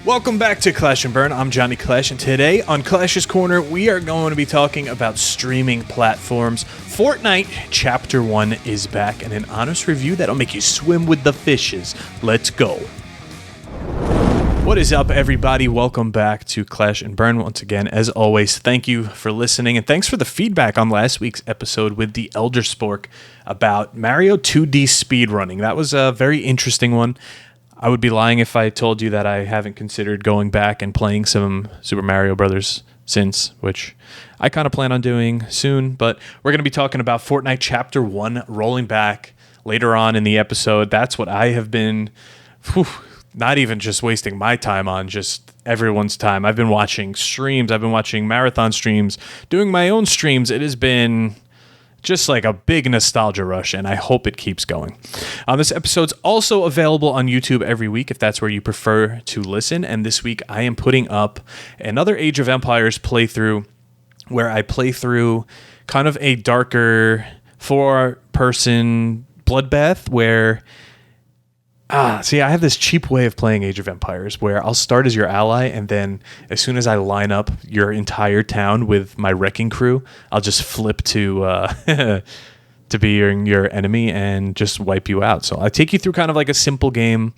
Welcome back to Clash and Burn. I'm Johnny Clash, and today on Clash's Corner, we are going to be talking about streaming platforms. Fortnite Chapter 1 is back, and an honest review that'll make you swim with the fishes. Let's go. What is up, everybody? Welcome back to Clash and Burn. Once again, as always, thank you for listening, and thanks for the feedback on last week's episode with the Elder Spork about Mario 2D speedrunning. That was a very interesting one. I would be lying if I told you that I haven't considered going back and playing some Super Mario Brothers since, which I kind of plan on doing soon. But we're going to be talking about Fortnite Chapter 1 rolling back later on in the episode. That's what I have been, not even just wasting my time on, just everyone's time. I've been watching streams. I've been watching marathon streams, doing my own streams. It has been just like a big nostalgia rush, and I hope it keeps going. This episode's also available on YouTube every week if that's where you prefer to listen. And this week I am putting up another Age of Empires playthrough where I play through kind of a darker four-person bloodbath where I have this cheap way of playing Age of Empires where I'll start as your ally, and then as soon as I line up your entire town with my wrecking crew, I'll just flip to to be your enemy and just wipe you out. So I take you through kind of like a simple game,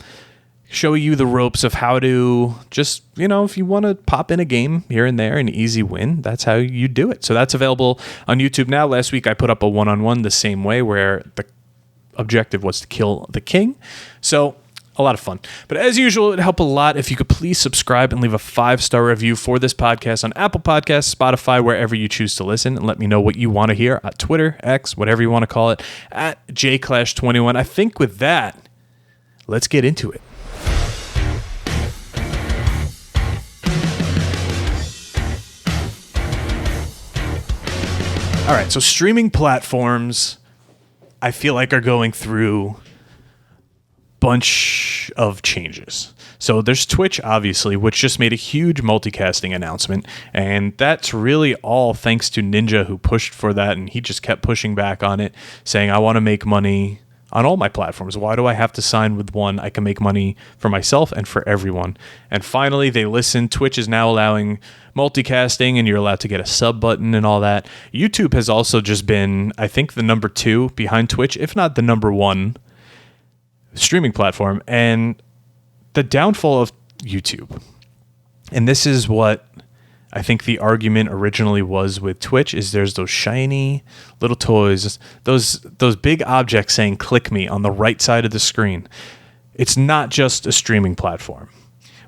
show you the ropes of how to just, if you want to pop in a game here and there, an easy win, that's how you do it. So that's available on YouTube now. Last week I put up a one-on-one the same way where the objective was to kill the king. So a lot of fun. But as usual, it'd help a lot if you could please subscribe and leave a 5-star review for this podcast on Apple Podcasts, Spotify, wherever you choose to listen, and let me know what you want to hear at Twitter, X, whatever you want to call it, at JClash21. I think with that, let's get into it. All right, so streaming platforms, I feel like, are going through bunch of changes. So there's Twitch, obviously, which just made a huge multicasting announcement, and that's really all thanks to Ninja, who pushed for that, and he just kept pushing back on it, saying, I want to make money on all my platforms. Why do I have to sign with one? I can make money for myself and for everyone. And finally, they listened. Twitch is now allowing multicasting, and you're allowed to get a sub button and all that. YouTube has also just been, I think, the number 2 behind Twitch, if not the number 1 streaming platform. And the downfall of YouTube, and this is what I think the argument originally was with Twitch, is there's those shiny little toys, those big objects saying click me on the right side of the screen. It's not just a streaming platform.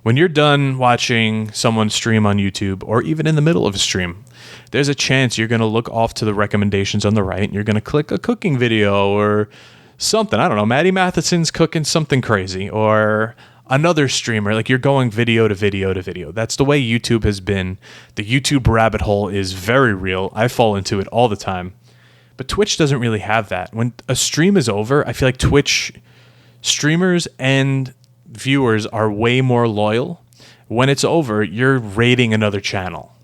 When you're done watching someone stream on YouTube, or even in the middle of a stream, there's a chance you're going to look off to the recommendations on the right, and you're going to click a cooking video or something. I don't know, Maddie Matheson's cooking something crazy, or another streamer. Like, you're going video to video to video. That's the way YouTube has been. The YouTube rabbit hole is very real. I fall into it all the time. But Twitch doesn't really have that. When a stream is over, I feel like Twitch streamers and viewers are way more loyal. When it's over, you're raiding another channel.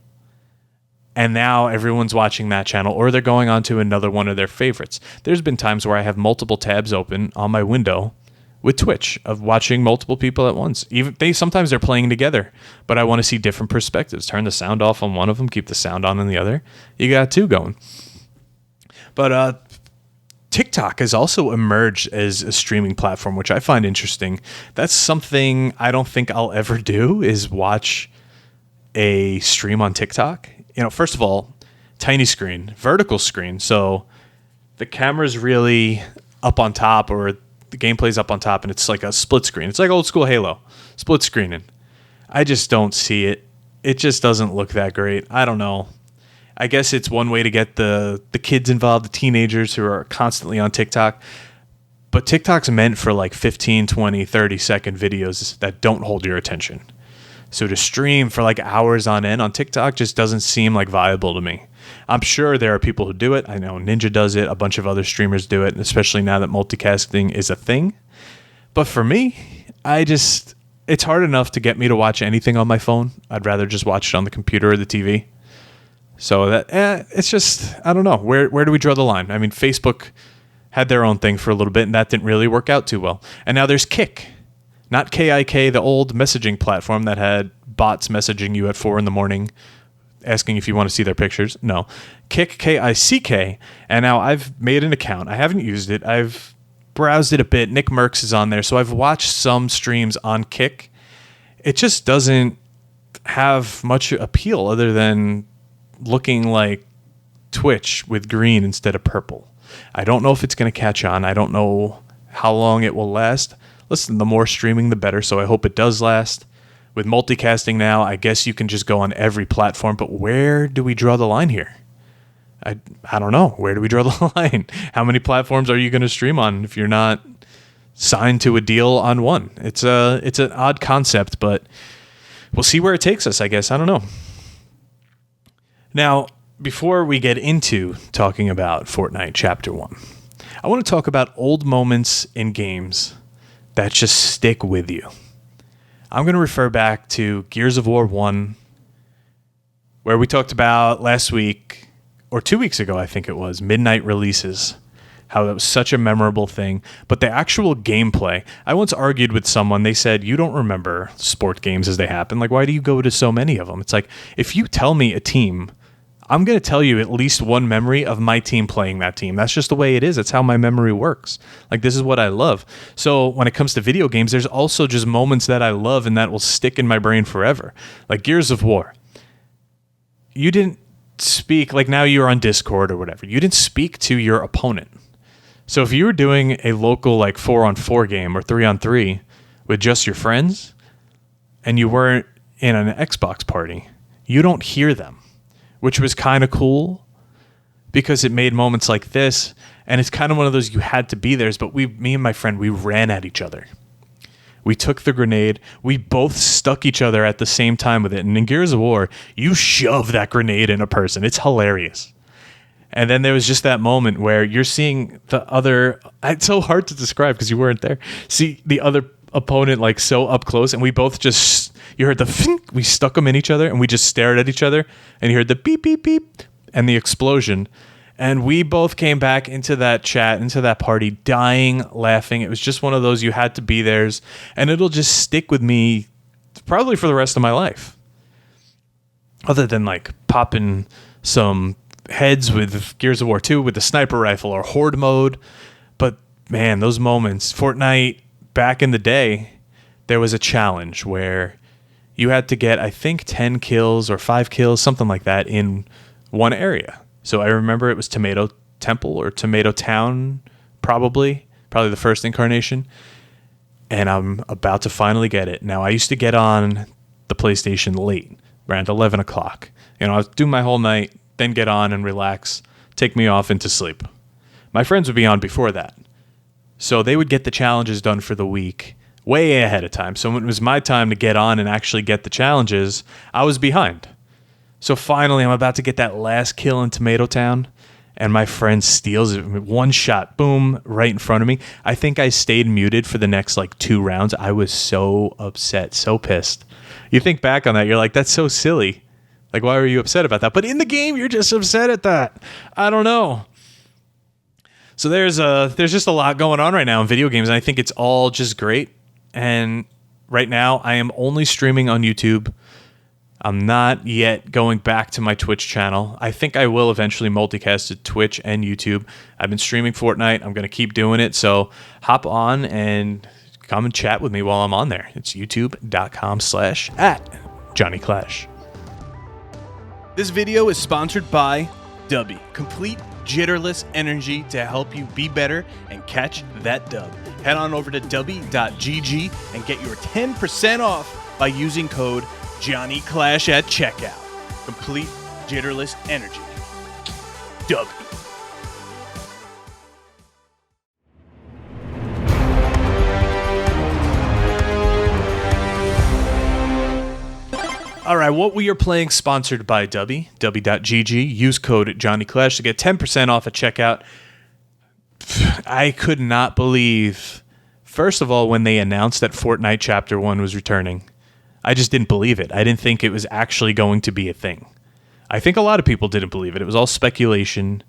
And now everyone's watching that channel, or they're going on to another one of their favorites. There's been times where I have multiple tabs open on my window with Twitch of watching multiple people at once. Sometimes they're playing together, but I want to see different perspectives. Turn the sound off on one of them, keep the sound on the other. You got 2 going. But TikTok has also emerged as a streaming platform, which I find interesting. That's something I don't think I'll ever do, is watch a stream on TikTok. First of all, tiny screen, vertical screen. So the camera's really up on top, or the gameplay's up on top, and it's like a split screen. It's like old school Halo, split screening. I just don't see it. It just doesn't look that great. I don't know. I guess it's one way to get the kids involved, the teenagers who are constantly on TikTok. But TikTok's meant for like 15, 20, 30-second videos that don't hold your attention. So to stream for like hours on end on TikTok just doesn't seem like viable to me. I'm sure there are people who do it. I know Ninja does it. A bunch of other streamers do it, especially now that multicasting is a thing. But for me, it's hard enough to get me to watch anything on my phone. I'd rather just watch it on the computer or the TV. So that it's just, I don't know. Where do we draw the line? I mean, Facebook had their own thing for a little bit, and that didn't really work out too well. And now there's Kick. Not KIK, the old messaging platform that had bots messaging you at 4 in the morning asking if you want to see their pictures. No. Kick, KICK. And now I've made an account. I haven't used it. I've browsed it a bit. Nick Merckx is on there. So I've watched some streams on Kick. It just doesn't have much appeal other than looking like Twitch with green instead of purple. I don't know if it's going to catch on. I don't know how long it will last. Listen, the more streaming, the better. So I hope it does last. With multicasting now, I guess you can just go on every platform. But where do we draw the line here? I don't know. Where do we draw the line? How many platforms are you going to stream on if you're not signed to a deal on one? It's an odd concept, but we'll see where it takes us, I guess. I don't know. Now, before we get into talking about Fortnite Chapter 1, I want to talk about old moments in games that just stick with you. I'm going to refer back to Gears of War 1, where we talked about last week, or 2 weeks ago, I think it was, midnight releases, how that was such a memorable thing. But the actual gameplay, I once argued with someone, they said, you don't remember sport games as they happen. Like, why do you go to so many of them? It's like, if you tell me a team, I'm going to tell you at least one memory of my team playing that team. That's just the way it is. That's how my memory works. Like, this is what I love. So when it comes to video games, there's also just moments that I love and that will stick in my brain forever. Like Gears of War. You didn't speak, like now you're on Discord or whatever. You didn't speak to your opponent. So if you were doing a local like 4-on-4 game or 3-on-3 with just your friends and you weren't in an Xbox party, you don't hear them. Which was kind of cool because it made moments like this. And it's kind of one of those you had to be theirs. But me and my friend, we ran at each other. We took the grenade. We both stuck each other at the same time with it. And in Gears of War, you shove that grenade in a person. It's hilarious. And then there was just that moment where you're seeing the other. It's so hard to describe because you weren't there. See the other opponent like so up close. And we both just. You heard the fink, we stuck them in each other, and we just stared at each other, and you heard the beep, beep, beep, and the explosion. And we both came back into that chat, into that party, dying, laughing. It was just one of those you had to be theirs, and it'll just stick with me probably for the rest of my life. Other than like popping some heads with Gears of War 2 with the sniper rifle or horde mode. But man, those moments, Fortnite back in the day, there was a challenge where you had to get, I think, 10 kills or 5 kills, something like that, in one area. So I remember it was Tomato Temple or Tomato Town, probably the first incarnation. And I'm about to finally get it. Now, I used to get on the PlayStation late, around 11 o'clock. You know, I would do my whole night, then get on and relax, take me off into sleep. My friends would be on before that. So they would get the challenges done for the week way ahead of time. So when it was my time to get on and actually get the challenges, I was behind. So finally, I'm about to get that last kill in Tomato Town, and my friend steals it. One shot, boom, right in front of me. I think I stayed muted for the next, 2 rounds. I was so upset, so pissed. You think back on that, you're like, that's so silly. Like, why were you upset about that? But in the game, you're just upset at that. I don't know. So there's just a lot going on right now in video games, and I think it's all just great. And right now, I am only streaming on YouTube. I'm not yet going back to my Twitch channel. I think I will eventually multicast to Twitch and YouTube. I've been streaming Fortnite. I'm going to keep doing it. So hop on and come and chat with me while I'm on there. It's youtube.com/@JohnnyClash. This video is sponsored by Dubby. Complete jitterless energy to help you be better and catch that dub. Head on over to dubby.gg and get your 10% off by using code JohnnyClash at checkout. Complete jitterless energy. Dubby. All right, what we are playing sponsored by Dubby, dubby.gg. Use code JohnnyClash to get 10% off at checkout. I could not believe, first of all, when they announced that Fortnite Chapter 1 was returning. I just didn't believe it. I didn't think it was actually going to be a thing. I think a lot of people didn't believe it. It was all speculation.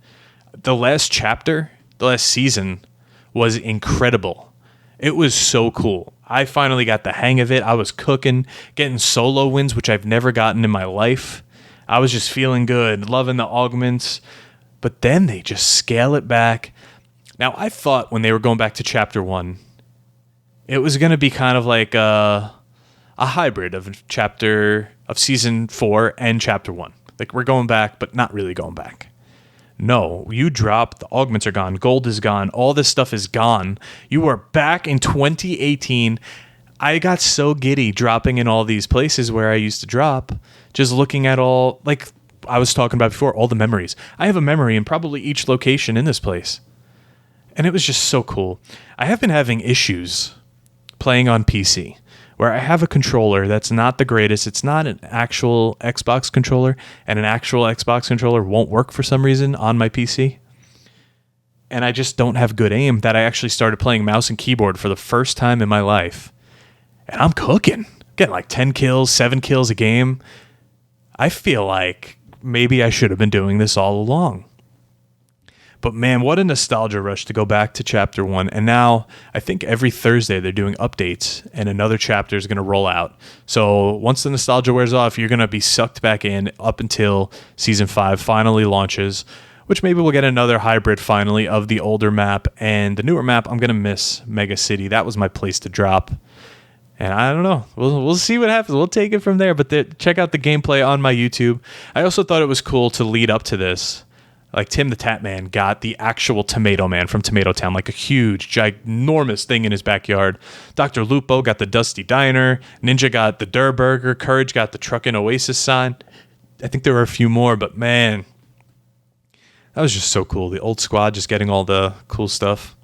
The last chapter, the last season, was incredible. It was so cool. I finally got the hang of it. I was cooking, getting solo wins, which I've never gotten in my life. I was just feeling good, loving the augments. But then they just scale it back. Now, I thought when they were going back to Chapter 1, it was going to be kind of like a hybrid of Season 4 and Chapter 1. Like, we're going back, but not really going back. No, you drop, the augments are gone, gold is gone, all this stuff is gone. You are back in 2018. I got so giddy dropping in all these places where I used to drop, just looking at all, like I was talking about before, all the memories. I have a memory in probably each location in this place. And it was just so cool. I have been having issues playing on PC, where I have a controller that's not the greatest. It's not an actual Xbox controller, and an actual Xbox controller won't work for some reason on my PC. And I just don't have good aim, that I actually started playing mouse and keyboard for the first time in my life. And I'm cooking. Getting like 10 kills, 7 kills a game. I feel like maybe I should have been doing this all along. But man, what a nostalgia rush to go back to Chapter 1. And now I think every Thursday they're doing updates and another chapter is going to roll out. So once the nostalgia wears off, you're going to be sucked back in up until Season 5 finally launches, which maybe we'll get another hybrid finally of the older map. And the newer map, I'm going to miss Mega City. That was my place to drop. And I don't know. We'll see what happens. We'll take it from there. But check out the gameplay on my YouTube. I also thought it was cool to lead up to this. Like Tim the Tap Man got the actual Tomato Man from Tomato Town, like a huge, ginormous thing in his backyard. Dr. Lupo got the Dusty Diner. Ninja got the Durr Burger. Courage got the Truckin' Oasis sign. I think there were a few more, but man, that was just so cool. The old squad just getting all the cool stuff.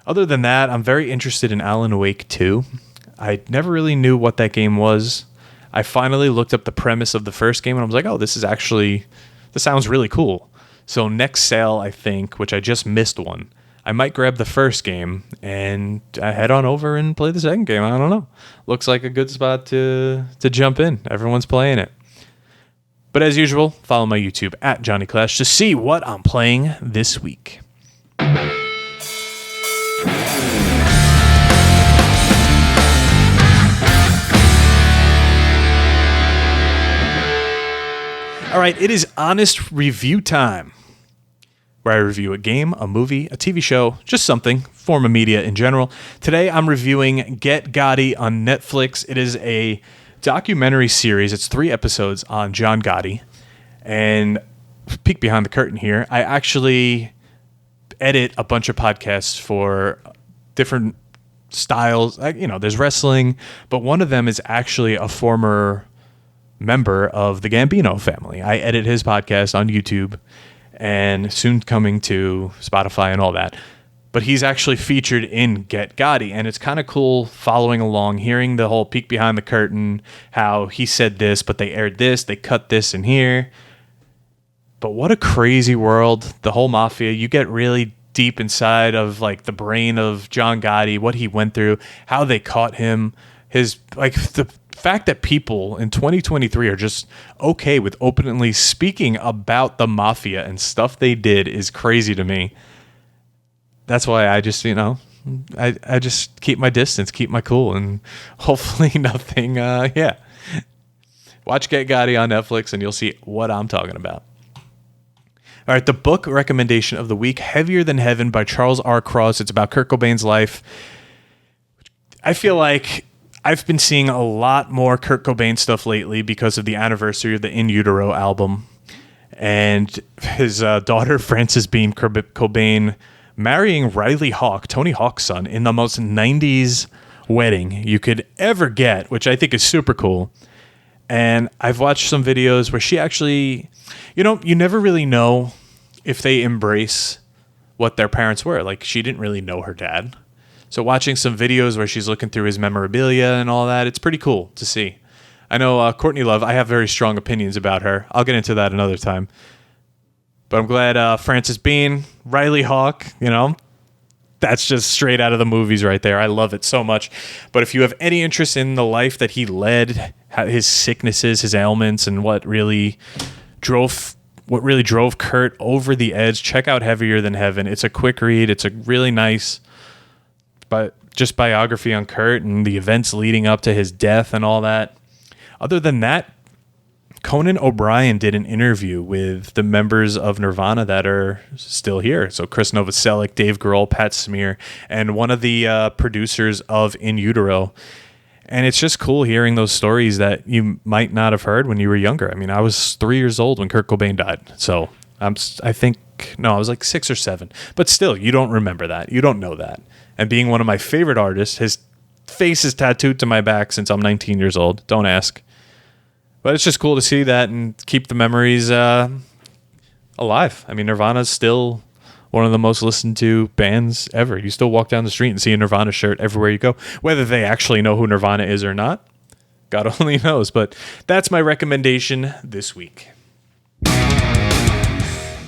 Other than that, I'm very interested in Alan Wake 2. I never really knew what that game was. I finally looked up the premise of the first game, and I was like, oh, this sounds really cool. So next sale, I think, which I just missed one, I might grab the first game and head on over and play the second game. I don't know. Looks like a good spot to jump in. Everyone's playing it. But as usual, follow my YouTube at Johnny Clash to see what I'm playing this week. All right, it is honest review time, where I review a game, a movie, a TV show, just something, form of media in general. Today, I'm reviewing Get Gotti on Netflix. It is a documentary series. It's 3 episodes on John Gotti. And peek behind the curtain here, I actually edit a bunch of podcasts for different styles. There's wrestling, but one of them is actually a former member of the Gambino family. I edit his podcast on YouTube and soon coming to Spotify and all that. But he's actually featured in Get Gotti, and it's kind of cool following along, hearing the whole peek behind the curtain, how he said this, but they aired this, they cut this in here. But what a crazy world, the whole mafia. You get really deep inside of like the brain of John Gotti, what he went through, how they caught him, the fact that people in 2023 are just okay with openly speaking about the mafia and stuff they did is crazy to me. That's why I just, I just keep my distance, keep my cool, and hopefully nothing, Watch Get Gotti on Netflix and you'll see what I'm talking about. All right, the book recommendation of the week, Heavier Than Heaven by Charles R. Cross. It's about Kurt Cobain's life. I feel like I've been seeing a lot more Kurt Cobain stuff lately because of the anniversary of the In Utero album. And his daughter, Frances Bean Cobain, marrying Riley Hawk, Tony Hawk's son, in the most 90s wedding you could ever get, which I think is super cool. And I've watched some videos where she actually, you never really know if they embrace what their parents were. Like, she didn't really know her dad. So watching some videos where she's looking through his memorabilia and all that, it's pretty cool to see. I know Courtney Love, I have very strong opinions about her. I'll get into that another time. But I'm glad Frances Bean, Riley Hawk, that's just straight out of the movies right there. I love it so much. But if you have any interest in the life that he led, his sicknesses, his ailments, and what really drove Kurt over the edge, check out Heavier Than Heaven. It's a quick read. It's a really nice, but just biography on Kurt and the events leading up to his death and all that. Other than that, Conan O'Brien did an interview with the members of Nirvana that are still here. So Chris Novoselic, Dave Grohl, Pat Smear, and one of the producers of In Utero. And it's just cool hearing those stories that you might not have heard when you were younger. I mean, I was 3 years old when Kurt Cobain died. So I was like 6 or 7. But still, you don't remember that. You don't know that. And being one of my favorite artists, his face is tattooed to my back since I'm 19 years old. Don't ask. But it's just cool to see that and keep the memories alive. I mean, Nirvana's still one of the most listened to bands ever. You still walk down the street and see a Nirvana shirt everywhere you go. Whether they actually know who Nirvana is or not, God only knows. But that's my recommendation this week.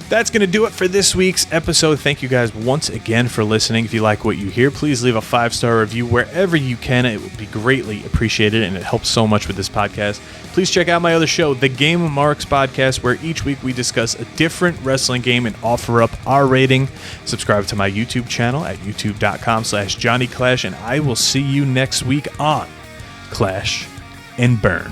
That's going to do it for this week's episode. Thank you guys once again for listening. If you like what you hear, please leave a 5-star review wherever you can. It would be greatly appreciated, and it helps so much with this podcast. Please check out my other show, The Game Marks Podcast, where each week we discuss a different wrestling game and offer up our rating. Subscribe to my YouTube channel at youtube.com/JohnnyClash, and I will see you next week on Clash and Burn.